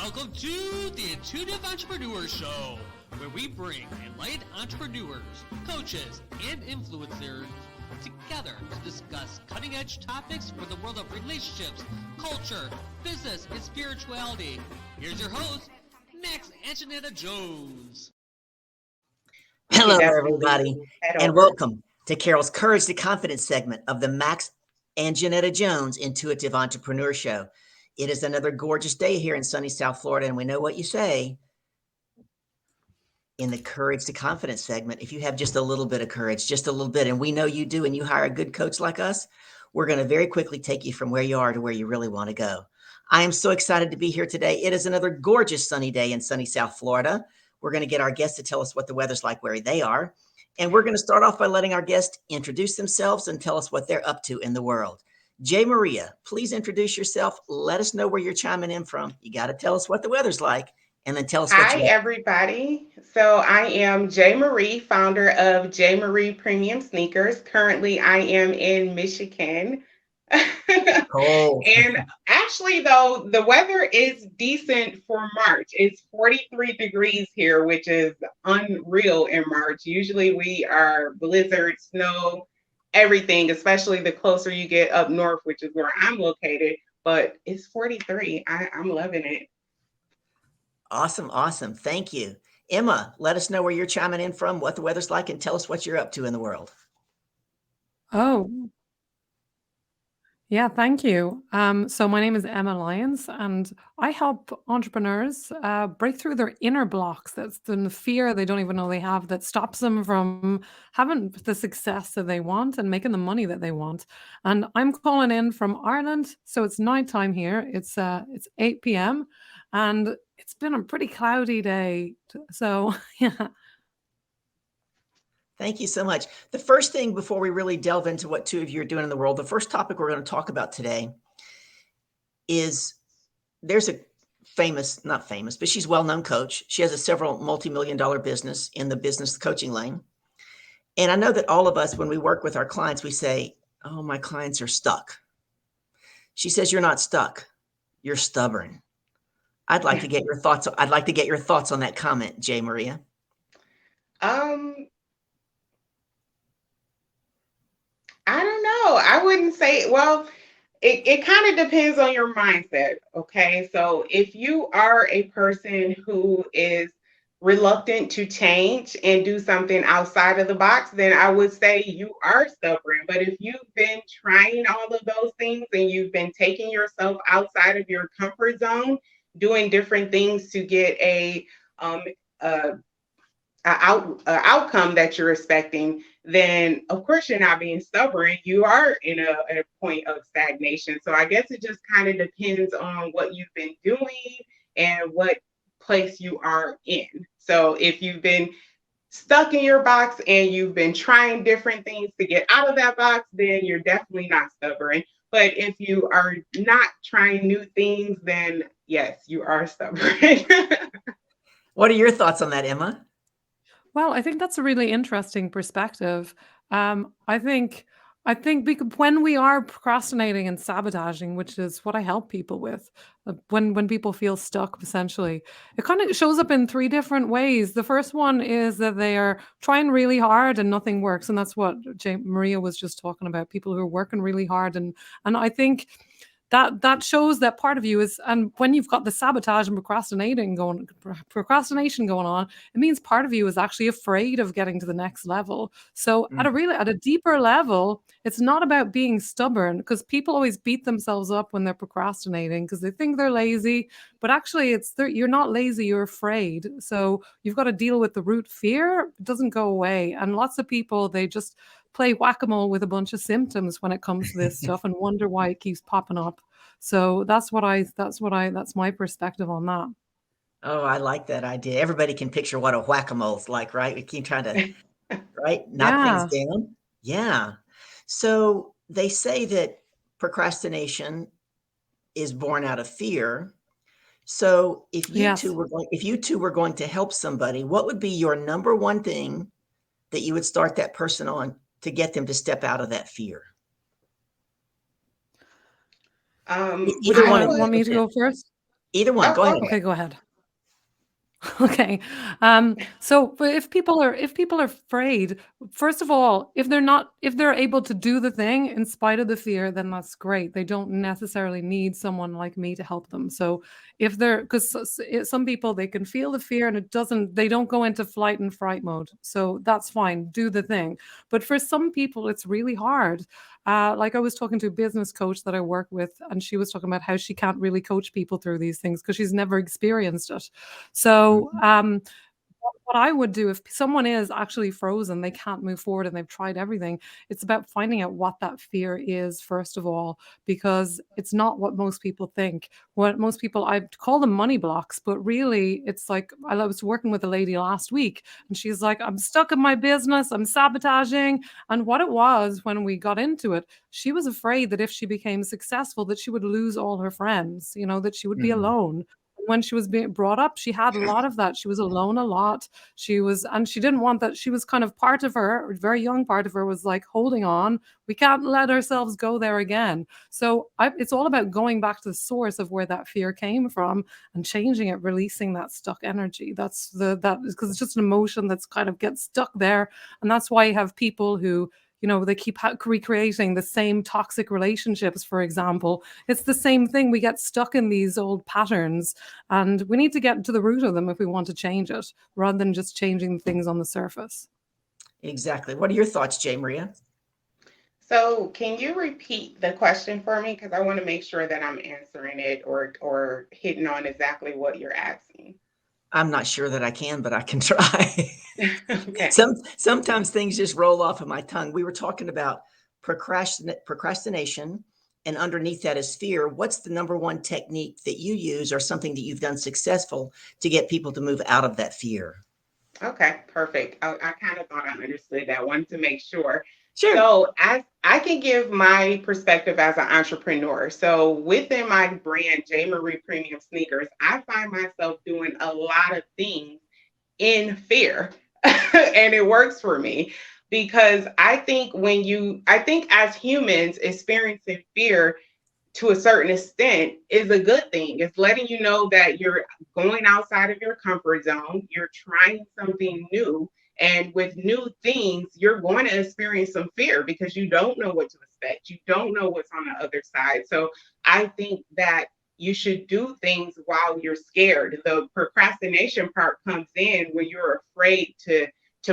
Welcome to the Intuitive Entrepreneur Show, where we bring enlightened entrepreneurs, coaches, and influencers together to discuss cutting-edge topics for the world of relationships, culture, business, and spirituality. Here's your host, Max and Janetta Jones. Hello, everybody, and welcome to Carol's Courage to Confidence segment of the Max and Janetta Jones Intuitive Entrepreneur Show. It is another gorgeous day here in sunny South Florida, and we know what you say in the Courage to Confidence segment. If you have just a little bit of courage, just a little bit, and we know you do, and you hire a good coach like us, we're going to very quickly take you from where you are to where you really want to go. I am so excited to be here today. It is another gorgeous sunny day in sunny South Florida. We're going to get our guests to tell us what the weather's like where they are. And we're going to start off by letting our guests introduce themselves and tell us what they're up to in the world. Jay Maria, please introduce yourself. Let us know where you're chiming in from. You got to tell us what the weather's like, and then tell us what Hi, everybody. So I am Jay Marie, founder of Jay Marie Premium Sneakers. Currently, I am in Michigan. Oh. And actually, though, the weather is decent for March. It's 43 degrees here, which is unreal in March. Usually we are blizzard, snow, everything, especially the closer you get up north, which is where I'm located. But it's 43. I'm loving it. Awesome. Thank you. Emma, let us know where you're chiming in from, what the weather's like, and tell us what you're up to in the world. Oh, yeah, thank you. So my name is Emma Lyons, and I help entrepreneurs break through their inner blocks. That's the fear they don't even know they have that stops them from having the success that they want and making the money that they want. And I'm calling in from Ireland, so it's nighttime here. It's 8 p.m. and it's been a pretty cloudy day. So yeah. Thank you so much. The first thing before we really delve into what two of you are doing in the world, the first topic we're going to talk about today is there's a not famous, but she's a well-known coach. She has a several multi-million-dollar business in the business coaching lane. And I know that all of us, when we work with our clients, we say, oh, my clients are stuck. She says, you're not stuck. You're stubborn. I'd like to get your thoughts. I'd like to get your thoughts on that comment, Jay Maria. I don't know. I wouldn't say, well, it kind of depends on your mindset. Okay. So if you are a person who is reluctant to change and do something outside of the box, then I would say you are stubborn. But if you've been trying all of those things and you've been taking yourself outside of your comfort zone, doing different things to get a outcome that you're expecting, then of course you're not being stubborn. You are in a point of stagnation. So I guess it just kind of depends on what you've been doing and what place you are in. So if you've been stuck in your box and you've been trying different things to get out of that box, then you're definitely not stubborn. But if you are not trying new things, then yes, you are stubborn. What are your thoughts on that, Emma? Well, I think that's a really interesting perspective. I think when we are procrastinating and sabotaging, which is what I help people with, when people feel stuck, essentially, it kind of shows up in three different ways. The first one is that they are trying really hard and nothing works, and that's what Maria was just talking about. People who are working really hard, and I think that shows that part of you is, and when you've got the sabotage and procrastination going on, it means part of you is actually afraid of getting to the next level. So at a deeper level, it's not about being stubborn, because people always beat themselves up when they're procrastinating because they think they're lazy, but actually you're not lazy, you're afraid. So you've got to deal with the root fear. It doesn't go away. And lots of people, they just play whack-a-mole with a bunch of symptoms when it comes to this stuff and wonder why it keeps popping up. So that's my perspective on that. Oh, I like that idea. Everybody can picture what a whack-a-mole's like, right? We keep trying to, right, knock things down. Yeah. So they say that procrastination is born out of fear. So if you two were going to help somebody, what would be your number one thing that you would start that person on to get them to step out of that fear? Would you want me to go first? Either one. Oh, Go go ahead. ahead. Okay, go ahead. Okay. So but if people are afraid, first of all, if they're able to do the thing in spite of the fear, then that's great. They don't necessarily need someone like me to help them. So if they're because some people they can feel the fear and they don't go into flight and fright mode. So that's fine. Do the thing. But for some people, it's really hard. Like I was talking to a business coach that I work with, and she was talking about how she can't really coach people through these things because she's never experienced it. So, Mhm. what I would do if someone is actually frozen, they can't move forward and they've tried everything, it's about finding out what that fear is, first of all, because it's not what most people think. What most people, I call them money blocks, but really it's like I was working with a lady last week and she's like, I'm stuck in my business, I'm sabotaging. And what it was when we got into it, she was afraid that if she became successful, that she would lose all her friends, that she would be Mhm. alone. When she was being brought up, she had a lot of that. She was alone a lot. And she didn't want that. She was kind of part of her, a very young part of her was like, holding on. We can't let ourselves go there again. So it's all about going back to the source of where that fear came from and changing it, releasing that stuck energy. That because it's just an emotion that's kind of gets stuck there. And that's why you have people who, they keep recreating the same toxic relationships, for example. It's the same thing. We get stuck in these old patterns and we need to get to the root of them if we want to change it, rather than just changing things on the surface. Exactly. What are your thoughts, Jay Maria? So, can you repeat the question for me? Because I want to make sure that I'm answering it or hitting on exactly what you're asking. I'm not sure that I can, but I can try. Okay. Sometimes things just roll off of my tongue. We were talking about procrastination, and underneath that is fear. What's the number one technique that you use, or something that you've done successful to get people to move out of that fear? Okay, perfect. I kind of thought I understood that. Wanted to make sure. Sure. So, as I can give my perspective as an entrepreneur. So, within my brand, J. Marie Premium Sneakers, I find myself doing a lot of things in fear. And it works for me because I think as humans experiencing fear to a certain extent is a good thing. It's letting you know that you're going outside of your comfort zone, you're trying something new. And with new things, you're going to experience some fear because you don't know what to expect. You don't know what's on the other side. So I think that you should do things while you're scared. The procrastination part comes in when you're afraid to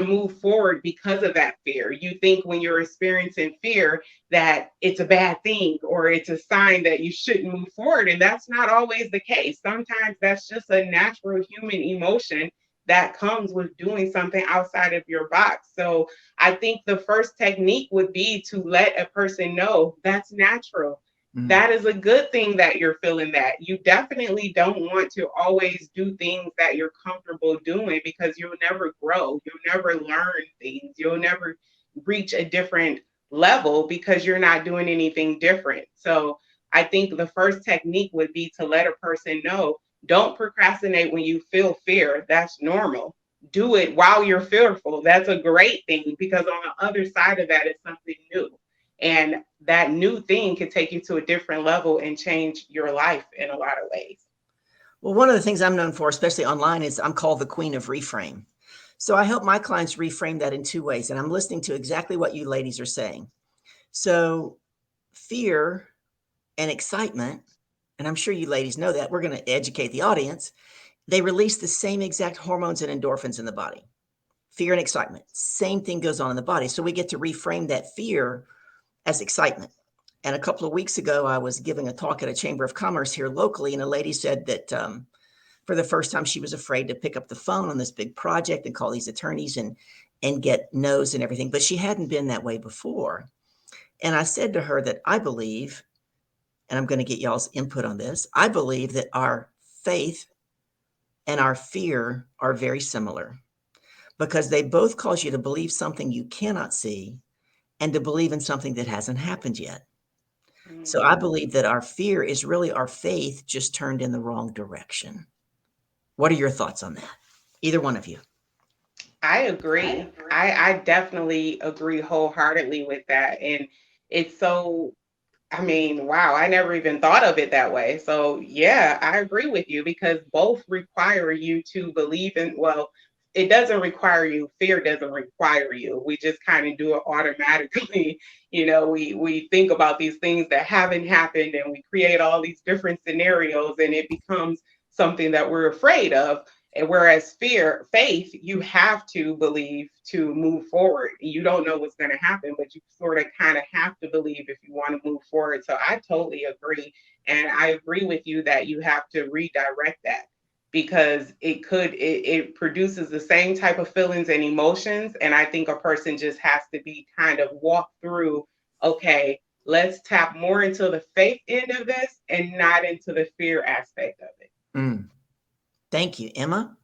move forward because of that fear. You think when you're experiencing fear that it's a bad thing or it's a sign that you shouldn't move forward. And that's not always the case. Sometimes that's just a natural human emotion that comes with doing something outside of your box. So I think the first technique would be to let a person know that's natural. Mm. That is a good thing that you're feeling that. You definitely don't want to always do things that you're comfortable doing because you'll never grow. You'll never learn things. You'll never reach a different level because you're not doing anything different. So I think the first technique would be to let a person know don't procrastinate when you feel fear. That's normal. Do it while you're fearful. That's a great thing because on the other side of that is something new. And that new thing can take you to a different level and change your life in a lot of ways. Well, one of the things I'm known for, especially online, is I'm called the Queen of Reframe. So I help my clients reframe that in two ways. And I'm listening to exactly what you ladies are saying. So fear and excitement, and I'm sure you ladies know that, we're going to educate the audience. They release the same exact hormones and endorphins in the body. Fear and excitement, same thing goes on in the body. So we get to reframe that fear as excitement. And a couple of weeks ago, I was giving a talk at a chamber of commerce here locally, and a lady said that for the first time, she was afraid to pick up the phone on this big project and call these attorneys and get no's and everything. But she hadn't been that way before. And I said to her that I believe, and I'm going to get y'all's input on this, I believe that our faith and our fear are very similar because they both cause you to believe something you cannot see and to believe in something that hasn't happened yet. So I Mhm. believe that our fear is really our faith just turned in the wrong direction. What are your thoughts on that? Either one of you. I agree. I definitely agree wholeheartedly with that. And it's so I mean, wow, I never even thought of it that way. So, yeah, I agree with you because both require you to believe in, well, it doesn't require you, fear doesn't require you. We just kind of do it automatically. We think about these things that haven't happened and we create all these different scenarios and it becomes something that we're afraid of. And whereas faith, you have to believe to move forward. You don't know what's going to happen, but you sort of kind of have to believe if you want to move forward. So I totally agree. And I agree with you that you have to redirect that because it produces the same type of feelings and emotions. And I think a person just has to be kind of walked through, okay, let's tap more into the faith end of this and not into the fear aspect of it. Mm. Thank you, Emma.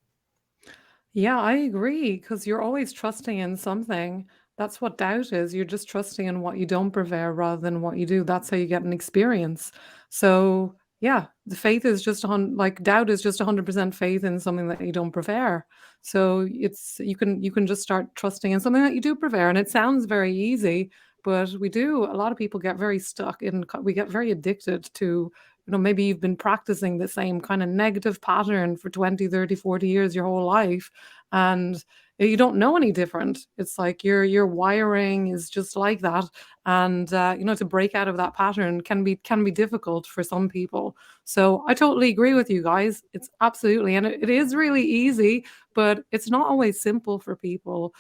Yeah, I agree because you're always trusting in something. That's what doubt is. You're just trusting in what you don't prepare rather than what you do. That's how you get an experience. So, yeah, the faith is just on like doubt is just 100% faith in something that you don't prepare. So, it's you can just start trusting in something that you do prepare and it sounds very easy, but a lot of people get very stuck in we get very addicted to maybe you've been practicing the same kind of negative pattern for 20, 30, 40 years your whole life and you don't know any different. It's like your wiring is just like that, and to break out of that pattern can be difficult for some people. So I totally agree with you guys. It's absolutely, and it is really easy, but it's not always simple for people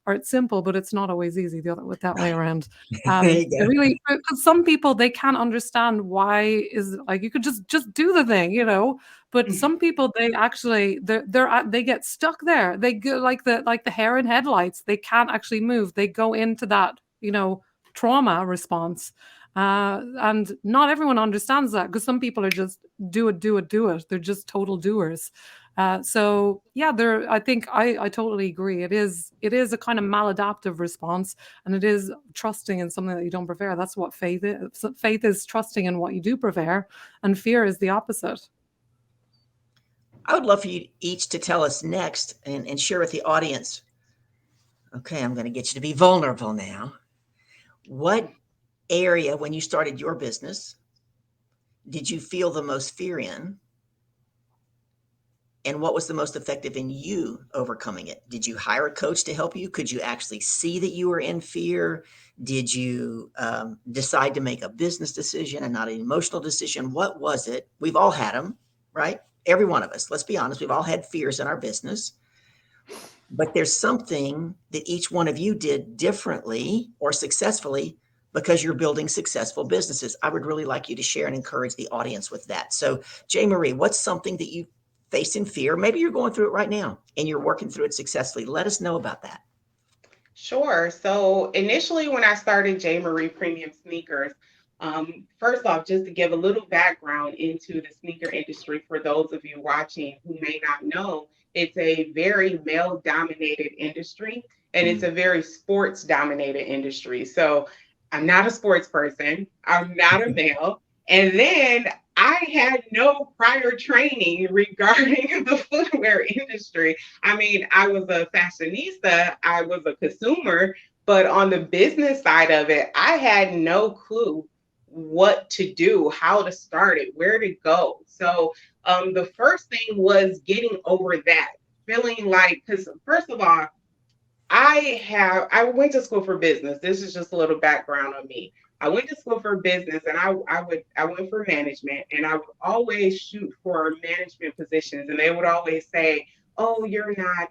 or it's simple, but it's not always easy with that way Right. around. There you It go. really, for some people they can't understand why is like you could just do the thing. But some people, they actually they get stuck there. They go like the hare in headlights. They can't actually move. They go into that trauma response. And not everyone understands that because some people are just do it, do it, do it. They're just total doers. So yeah, I think I totally agree. It is a kind of maladaptive response, and it is trusting in something that you don't prepare. That's what faith is. So faith is trusting in what you do prepare, and fear is the opposite. I would love for you each to tell us next and share with the audience. Okay, I'm going to get you to be vulnerable now. What area, when you started your business, did you feel the most fear in? And what was the most effective in you overcoming it? Did you hire a coach to help you? Could you actually see that you were in fear? Did you decide to make a business decision and not an emotional decision? What was it? We've all had them, right? Every one of us, let's be honest, we've all had fears in our business. But there's something that each one of you did differently or successfully because you're building successful businesses. I would really like you to share and encourage the audience with that. So, J. Marie, what's something that you face in fear? Maybe you're going through it right now and you're working through it successfully. Let us know about that. Sure. So initially, when I started J. Marie Premium Sneakers, first off, just to give a little background into the sneaker industry for those of you watching who may not know, it's a very male dominated industry and it's Mm. a very sports dominated industry. So I'm not a sports person, I'm not a male. And then I had no prior training regarding the footwear industry. I mean, I was a fashionista, I was a consumer, but on the business side of it, I had no clue what to do, how to start it, where to go. So the first thing was getting over that, feeling like, because first of all, I went to school for business. This is just a little background on me. I went to school for business and I went for management and I would always shoot for management positions and they would always say, "Oh, you're not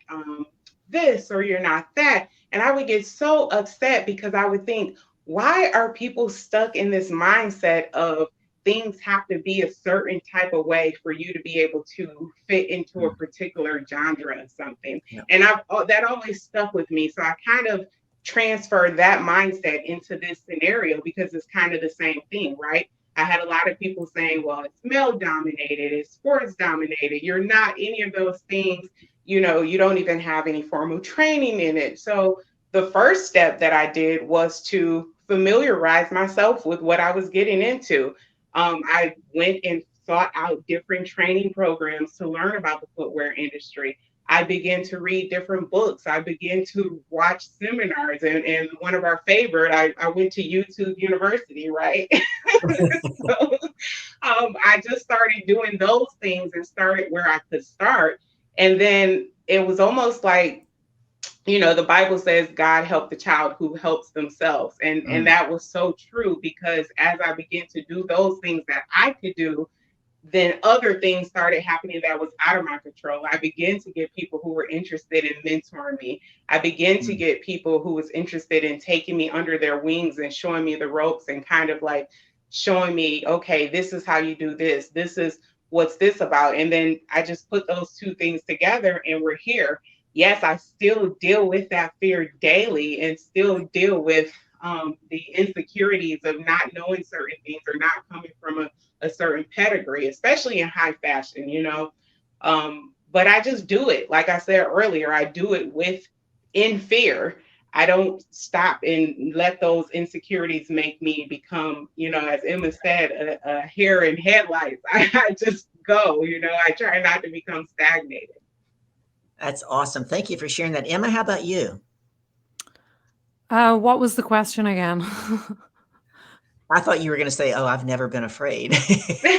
this or you're not that." And I would get so upset because I would think, why are people stuck in this mindset of things have to be a certain type of way for you to be able to fit into a Mm. particular genre of something? Yeah. And that always stuck with me. So I kind of transferred that mindset into this scenario because it's kind of the same thing, right? I had a lot of people saying, well, it's male dominated, it's sports dominated. You're not any of those things. You don't even have any formal training in it. So the first step that I did was to familiarize myself with what I was getting into. I went and sought out different training programs to learn about the footwear industry. I began to read different books. I began to watch seminars. And one of our favorite, I went to YouTube University, right? So I just started doing those things and started where I could start. And then it was almost like, the Bible says God helped the child who helps themselves. And that was so true, because as I began to do those things that I could do, then other things started happening that was out of my control. I began to get people who were interested in mentoring me. I began to get people who was interested in taking me under their wings and showing me the ropes and kind of like showing me, okay, this is how you do this. This is what's this about. And then I just put those two things together and we're here. Yes, I still deal with that fear daily and still deal with the insecurities of not knowing certain things or not coming from a certain pedigree, especially in high fashion, but I just do it. Like I said earlier, I do it in fear. I don't stop and let those insecurities make me become, as Emma said, a hare in headlights. I just go, I try not to become stagnated. That's awesome. Thank you for sharing that. Emma, how about you? What was the question again? I thought you were going to say, "Oh, I've never been afraid."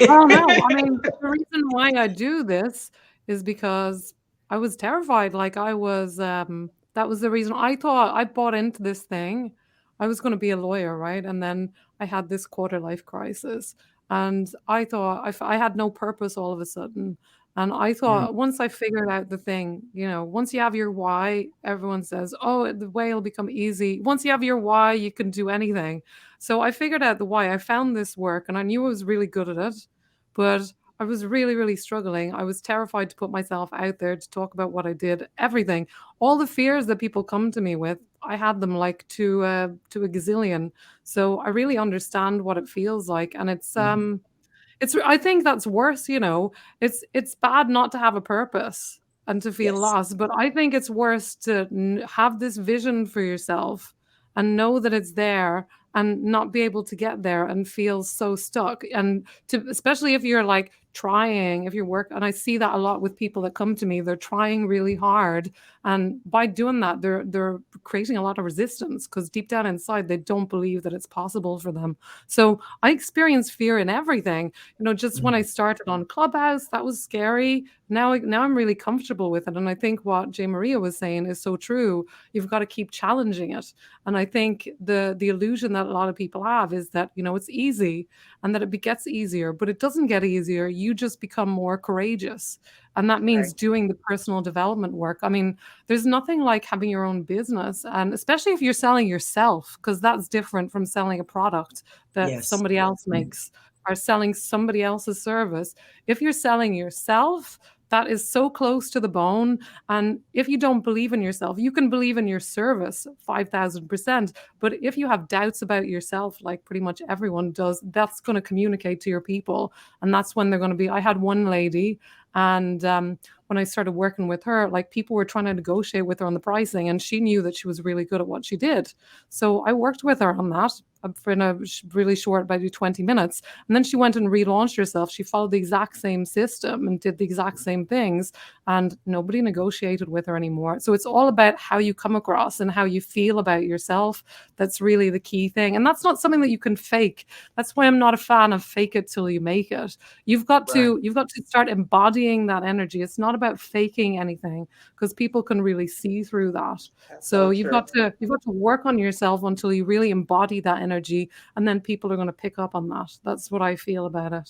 Oh, no. I mean, the reason why I do this is because I was terrified. Like I was, that was the reason I thought I bought into this thing. I was going to be a lawyer, right? And then I had this quarter life crisis, and I thought I had no purpose all of a sudden. And I thought once I figured out the thing, once you have your why, everyone says, oh, the way will become easy. Once you have your why, you can do anything. So I figured out the why. I found this work and I knew I was really good at it, but I was really, really struggling. I was terrified to put myself out there to talk about what I did, everything. All the fears that people come to me with, I had them like to a gazillion. So I really understand what it feels like. And I think that's worse, It's bad not to have a purpose and to feel Yes. lost, but I think it's worse to have this vision for yourself and know that it's there and not be able to get there and feel so stuck. And especially if you're like trying, if you're and I see that a lot with people that come to me, they're trying really hard. And by doing that, they're creating a lot of resistance because deep down inside, they don't believe that it's possible for them. So I experience fear in everything. Just when I started on Clubhouse, that was scary. Now I'm really comfortable with it. And I think what Jay Maria was saying is so true. You've got to keep challenging it. And I think the illusion that a lot of people have is that, it's easy and that it gets easier, but it doesn't get easier. You just become more courageous. And that means doing the personal development work. I mean, there's nothing like having your own business. And especially if you're selling yourself, because that's different from selling a product that Yes. somebody else makes or selling somebody else's service. If you're selling yourself, that is so close to the bone. And if you don't believe in yourself, you can believe in your service 5,000%. But if you have doubts about yourself, like pretty much everyone does, that's going to communicate to your people. And that's when they're going to be. I had one lady, and when I started working with her, like people were trying to negotiate with her on the pricing, and she knew that she was really good at what she did. So I worked with her on that for in a really short, about 20 minutes. And then she went and relaunched herself. She followed the exact same system and did the exact same things, and nobody negotiated with her anymore. So it's all about how you come across and how you feel about yourself. That's really the key thing. And that's not something that you can fake. That's why I'm not a fan of fake it till you make it. You've got to start embodying that energy. It's not about faking anything, because people can really see through that. So you've got to work on yourself until you really embody that energy, and then people are going to pick up on that. That's what I feel about it.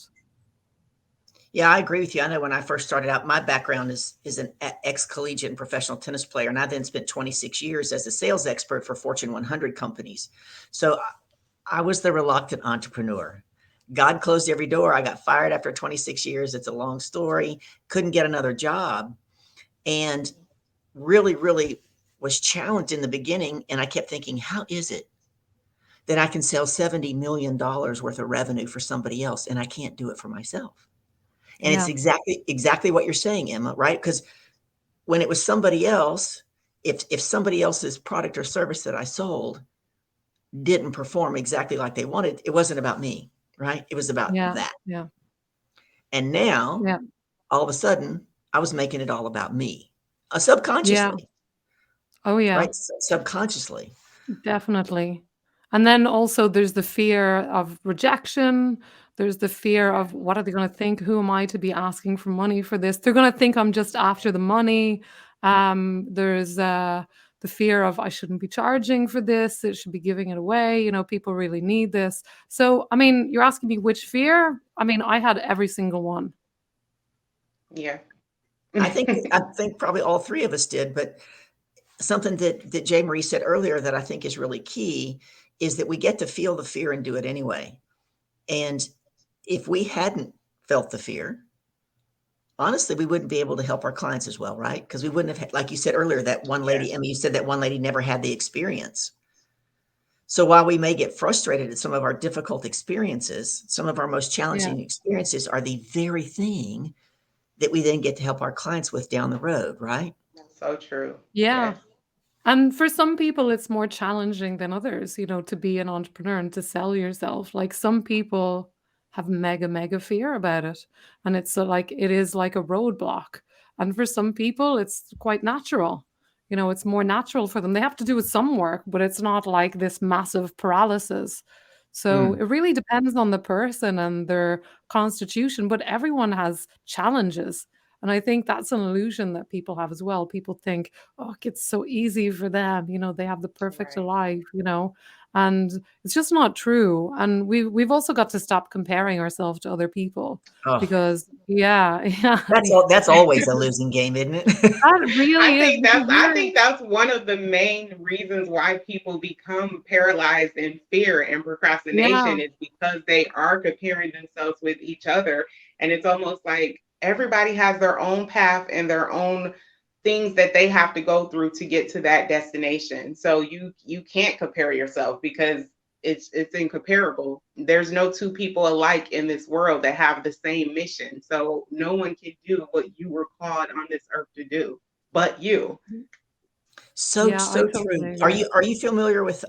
Yeah, I agree with you. I know when I first started out, my background is an ex-collegiate and professional tennis player, and I then spent 26 years as a sales expert for Fortune 100 companies. So I was the reluctant entrepreneur. God closed every door. I got fired after 26 years. It's a long story. Couldn't get another job, and really, really was challenged in the beginning. And I kept thinking, how is it that I can sell $70 million worth of revenue for somebody else and I can't do it for myself? And it's exactly what you're saying, Emma, right? Because when it was somebody else, if somebody else's product or service that I sold didn't perform exactly like they wanted, it wasn't about me, right? It was about that. And now, all of a sudden, I was making it all about me. Yeah. Subconsciously, Oh, yeah. right? Subconsciously. Definitely. And then also there's the fear of rejection. There's the fear Yeah. of what are they going to think? Who am I to be asking for money for this? They're going to think I'm just after the money. There's the fear of I shouldn't be charging for this. It should be giving it away. People really need this. So, I mean, you're asking me which fear? I mean, I had every single one. Yeah. I think probably all three of us did, but something that Jay Marie said earlier that I think is really key is that we get to feel the fear and do it anyway. And if we hadn't felt the fear, honestly, we wouldn't be able to help our clients as well, right? Because we wouldn't have had, like you said earlier, that one Yeah. lady, I mean, you said that one lady never had the experience. So while we may get frustrated at some of our difficult experiences, some of our most Yeah. challenging experiences are the very thing that we then get to help our clients with down the road, right? That's so true. Yeah. Yes. And for some people, it's more challenging than others, to be an entrepreneur and to sell yourself. Like some people have mega, mega fear about it. And it's like, it is like a roadblock. And for some people, it's quite natural. It's more natural for them. They have to do some work, but it's not like this massive paralysis. So Mm. it really depends on the person and their constitution, but everyone has challenges. And I think that's an illusion that people have as well. People think, oh, it's so easy for them. They have the perfect Right. life. And it's just not true. And we've also got to stop comparing ourselves to other people Oh, because yeah, yeah, that's always a losing game, isn't it? that really is because I you're think that's one of the main reasons why people become paralyzed in fear and yeah, procrastination is because they are comparing themselves with each other. And it's almost like everybody has their own path and their own things that they have to go through to get to that destination. So you can't compare yourself because it's incomparable. There's no two people alike in this world that have the same mission. So no one can do what you were called on this earth to do but you. So yeah, I so true. totally Are agree. you familiar with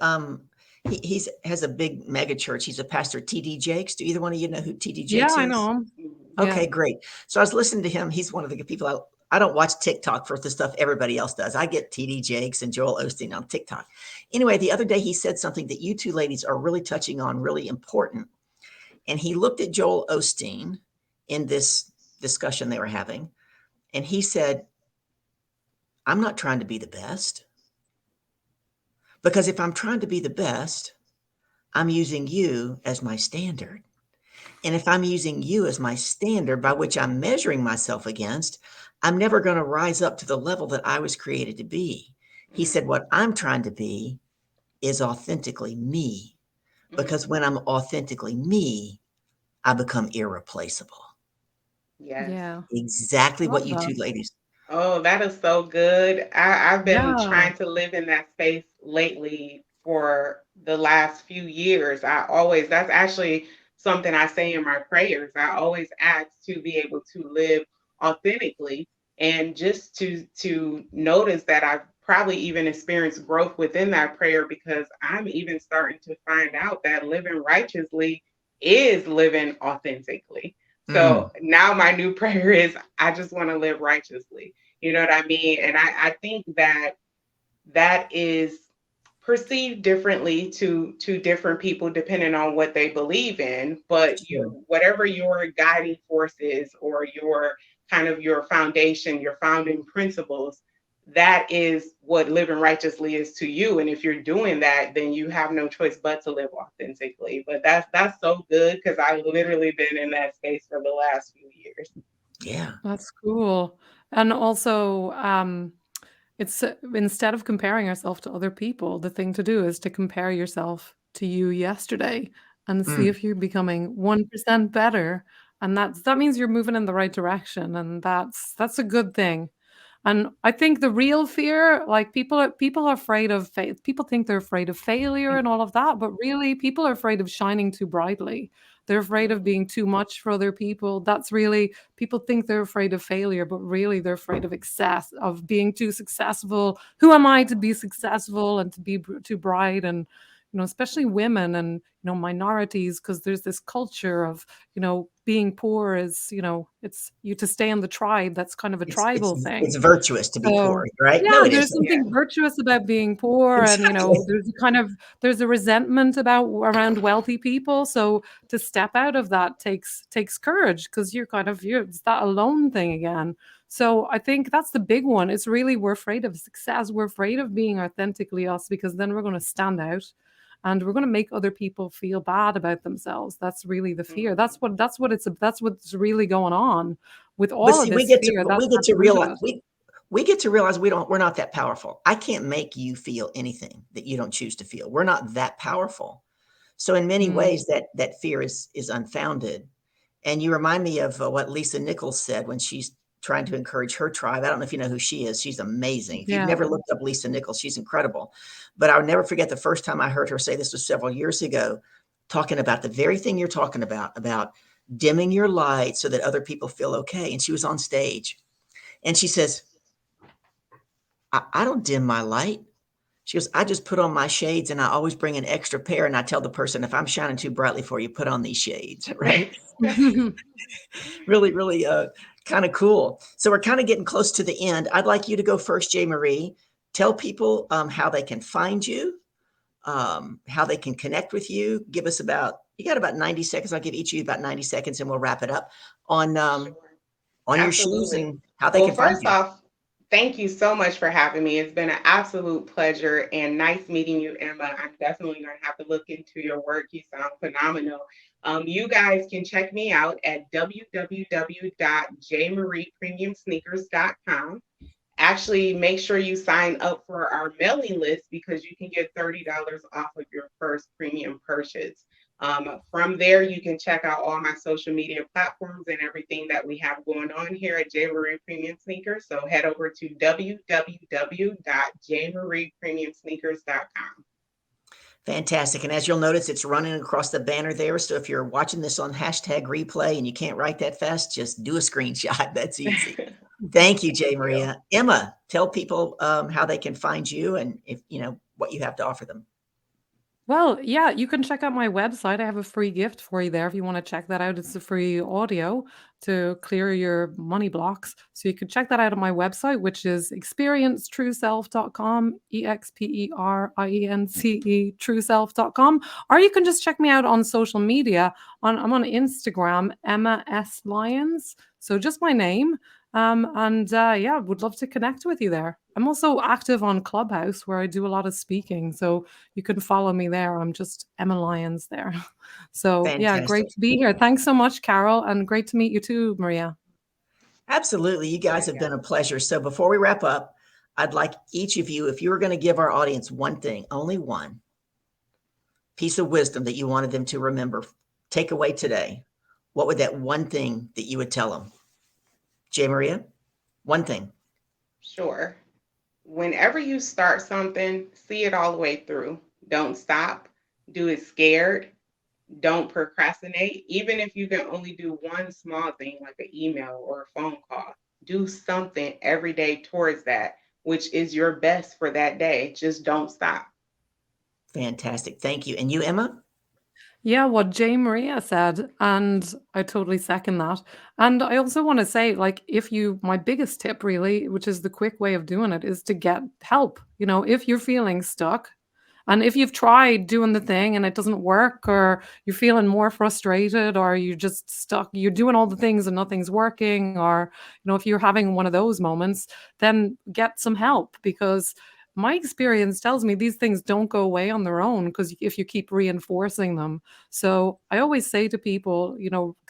he's has a big mega church. He's a pastor, TD Jakes. Do either one of you know who TD Yeah, Jakes I is? know 'em. Yeah. Okay, great. So I was listening to him. He's one of the people I don't watch TikTok for the stuff everybody else does. I get TD Jakes and Joel Osteen on TikTok. Anyway, the other day he said something that you two ladies are really touching on, really important. And he looked at Joel Osteen in this discussion they were having, and he said, I'm not trying to be the best. Because if I'm trying to be the best, I'm using you as my standard. And if I'm using you as my standard by which I'm measuring myself against, I'm never going to rise up to the level that I was created to be. He said, Mm-hmm. what I'm trying to be is authentically me. Mm-hmm. Because when I'm authentically me, I become irreplaceable. Yes. Yeah. Exactly what Love you that. two ladies. Oh, that is so good. I've been Yeah. trying to live in that space lately for the last few years. That's actually something I say in my prayers. I always ask to be able to live authentically and just to notice that I've probably even experienced growth within that prayer because I'm even starting to find out that living righteously is living authentically. Mm, So now my new prayer is I just want to live righteously. You know what I mean? And I think that that is perceived differently to different people depending on what they believe in. But sure. you, whatever your guiding force is, or your kind of your foundation, your founding principles, that is what living righteously is to you. And if you're doing that, then you have no choice but to live authentically. But that's so good because I've literally been in that space for the last few years. Yeah. That's cool. And also, it's instead of comparing yourself to other people, the thing to do is to compare yourself to you yesterday and see Mm, if you're becoming 1% better. And that means you're moving in the right direction, and that's a good thing. And I think the real fear, like people are afraid of people think they're afraid of failure and all of that, but really people are afraid of shining too brightly. They're afraid of Mhm. being too much for other people. That's really people think they're afraid of failure, but really they're afraid of excess, of being too successful. Who am I to be successful and to be too bright? And especially women and minorities, because there's this culture of being poor is, it's you to stay in the tribe. That's kind of a It's it's tribal it's thing. virtuous to be So, poor, right? yeah, No, it there's isn't. Yeah. something virtuous about being poor, and, Exactly. there's a resentment around wealthy people. So to step out of that takes courage, because it's that alone thing again. So I think that's the big one. It's really, we're afraid of success. We're afraid of being authentically us, because then we're going to stand out and we're going to make other people feel bad about themselves. That's really the fear. Mhm. That's what's really going on with But all of see, we this get to fear. but we That's get at to the root of realize it. we get to realize we're not that powerful. I can't make you feel anything that you don't choose to feel. We're not that powerful. So in many Mm. ways, that fear is unfounded. And you remind me of what Lisa Nichols said when she's trying to encourage her tribe. I don't know if you know who she is. She's amazing. If you've Yeah. never looked up Lisa Nichols, she's incredible. But I'll never forget the first time I heard her say, this was several years ago, talking about the very thing you're talking about dimming your light so that other people feel okay. And she was on stage and she says, I don't dim my light. She goes, I just put on my shades and I always bring an extra pair. And I tell the person, if I'm shining too brightly for you, put on these shades, right? Really, really kind of cool. So we're kind of getting close to the end. I'd like you to go first, Jay Marie. Tell people how they can find you, how they can connect with you. You got about 90 seconds. I'll give each of you about 90 seconds and we'll wrap it up Sure. on your shoes Absolutely. and how they Well, can find first you. off, thank you so much for having me. It's been an absolute pleasure and nice meeting you, Emma. I'm definitely going to have to look into your work. You sound phenomenal. You guys can check me out at www.jmariepremiumsneakers.com. Actually, make sure you sign up for our mailing list because you can get $30 off of your first premium purchase. From there, you can check out all my social media platforms and everything that we have going on here at J. Marie Premium Sneakers. So head over to www.jmariepremiumsneakers.com. Fantastic. And as you'll notice, it's running across the banner there. So if you're watching this on hashtag replay and you can't write that fast, just do a screenshot. That's easy. Thank you, Jay Thank you. Maria. Emma, tell people how they can find you and if what you have to offer them. Well, yeah, you can check out my website. I have a free gift for you there if you want to check that out. It's a free audio to clear your money blocks. So you can check that out on my website, which is experiencetrueself.com, EXPERIENCE trueself.com. Or you can just check me out on social media. I'm on Instagram, Emma S. Lyons. So just my name. Yeah, would love to connect with you there. I'm also active on Clubhouse where I do a lot of speaking. So you can follow me there. I'm just Emma Lyons there. So yeah, great Fantastic. to be here. Thanks so much, Carol, and great to meet you too, Maria. Absolutely. You guys have been a Likewise. pleasure. So before we wrap up, I'd like each of you, if you were going to give our audience one thing, only one piece of wisdom that you wanted them to remember, take away today, what would that one thing that you would tell them? Jay Maria, one thing. Sure. Whenever you start something, see it all the way through. Don't stop. Do it scared. Don't procrastinate. Even if you can only do one small thing like an email or a phone call, do something every day towards that, which is your best for that day. Just don't stop. Fantastic. Thank you. And you, Emma? Yeah, what Jay Maria said, and I totally second that. And I also want to say, like, my biggest tip really, which is the quick way of doing it, is to get help. If you're feeling stuck, and if you've tried doing the thing and it doesn't work, or you're feeling more frustrated, or you're just stuck, you're doing all the things and nothing's working, or, if you're having one of those moments, then get some help, because my experience tells me these things don't go away on their own because if you keep reinforcing them. So I always say to people,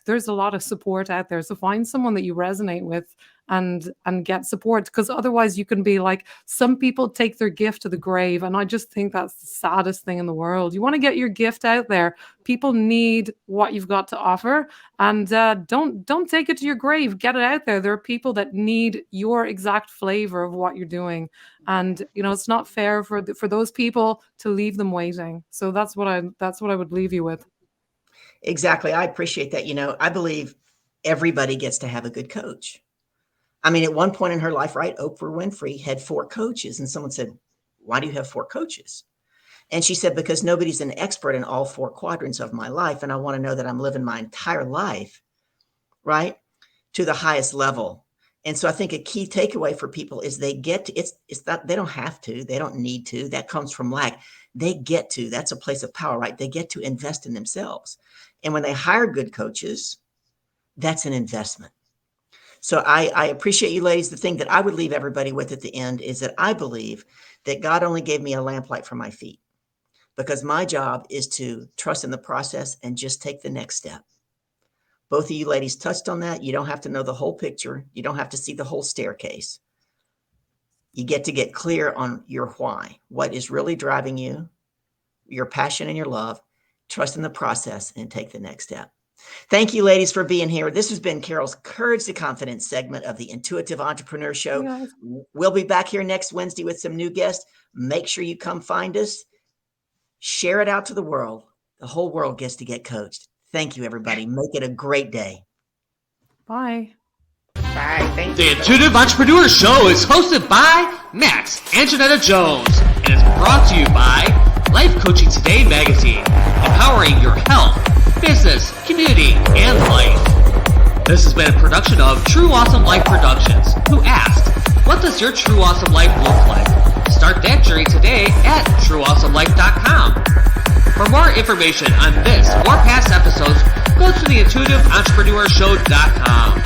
there's a lot of support out there. So find someone that you resonate with and get support, because otherwise you can be like, some people take their gift to the grave, and I just think that's the saddest thing in the world. You want to get your gift out there. People need what you've got to offer, and don't take it to your grave. Get it out there. There are people that need your exact flavor of what you're doing, and it's not fair for those people to leave them waiting. So that's what I would leave you with. Exactly. I appreciate that. I believe everybody gets to have a good coach. I mean, at one point in her life, right, Oprah Winfrey had 4 coaches, and someone said, why do you have 4 coaches? And she said, because nobody's an expert in all 4 quadrants of my life, and I want to know that I'm living my entire life right, to the highest level. And so I think a key takeaway for people is they get to, it's not, they don't have to, they don't need to, that comes from lack. They get to, that's a place of power, right? They get to invest in themselves. And when they hire good coaches, that's an investment. So I appreciate you ladies. The thing that I would leave everybody with at the end is that I believe that God only gave me a lamplight for my feet, because my job is to trust in the process and just take the next step. Both of you ladies touched on that. You don't have to know the whole picture. You don't have to see the whole staircase. You get to get clear on your why, what is really driving you, your passion and your love. Trust in the process and take the next step. Thank you, ladies, for being here. This has been Carol's Courage to Confidence segment of the Intuitive Entrepreneur Show. Yeah. We'll be back here next Wednesday with some new guests. Make sure you come find us. Share it out to the world. The whole world gets to get coached. Thank you, everybody. Make it a great day. Bye. Bye. Thank The you. Intuitive Entrepreneur Show is hosted by Max and Janetta Jones and is brought to you by Life Coaching Today magazine, empowering your health, business, community, and life. This has been a production of True Awesome Life Productions, who asked, what does your true awesome life look like? Start that journey today at trueawesomelife.com. For more information on this or past episodes, go to theintuitiveentrepreneurshow.com.